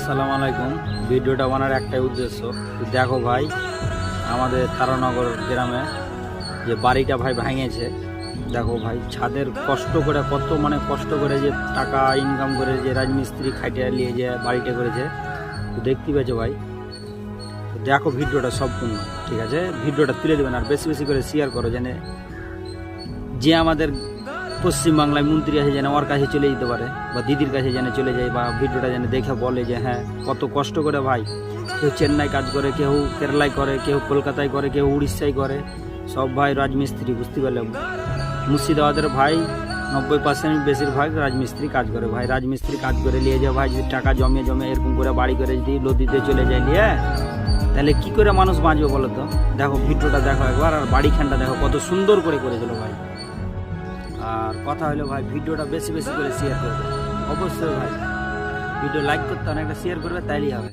আসসালামু আলাইকুম। ভিডিওটা বানার একটাই উদ্দেশ্য, দেখো ভাই আমাদের তারানগর গ্রামে যে বাড়িটা ভাই ভাঙেছে, দেখো ভাই ছাদের কষ্ট করে কষ্ট করে যে টাকা ইনকাম করে যে রাজমিস্ত্রি খাটিয়ে নিয়ে যে বাড়িটা করেছে, তো দেখতে পেয়েছো ভাই। তো দেখো ভিডিওটা সম্পূর্ণ, ঠিক আছে? ভিডিওটা তুলে দেবেন আর বেশি বেশি করে শেয়ার করো, যেন যে আমাদের পশ্চিমবাংলায় মন্ত্রী আছে যেন ওর কাছে চলে যেতে পারে, বা দিদির কাছে যেন চলে যায়, বা ভিডিওটা যেন দেখে বলে যে হ্যাঁ কত কষ্ট করে ভাই। কেউ চেন্নাই কাজ করে, কেউ কেরালায় করে, কেউ কলকাতায় করে, কেউ উড়িষ্যায় করে, সব ভাই রাজমিস্ত্রি। বুঝতে পারলে? মুর্শিদাবাদের ভাই 90% বেশিরভাগ রাজমিস্ত্রি কাজ করে ভাই। রাজমিস্ত্রি কাজ করে নিয়ে যায় ভাই, যদি টাকা জমে এরকম করে বাড়ি করে যদি নদীতে চলে যায় নিয়ে, তাহলে কি করে মানুষ বাঁচবে বলো তো? দেখো ভিডিওটা দেখো একবার, আর বাড়িখানটা দেখো কত সুন্দর করে করেছিল ভাই। আর কথা হলো ভাই, ভিডিওটা বেশি বেশি করে শেয়ার করবে অবশ্যই ভাই। ভিডিও লাইক করতে অনেকটা শেয়ার করবে, তাইলেই হবে।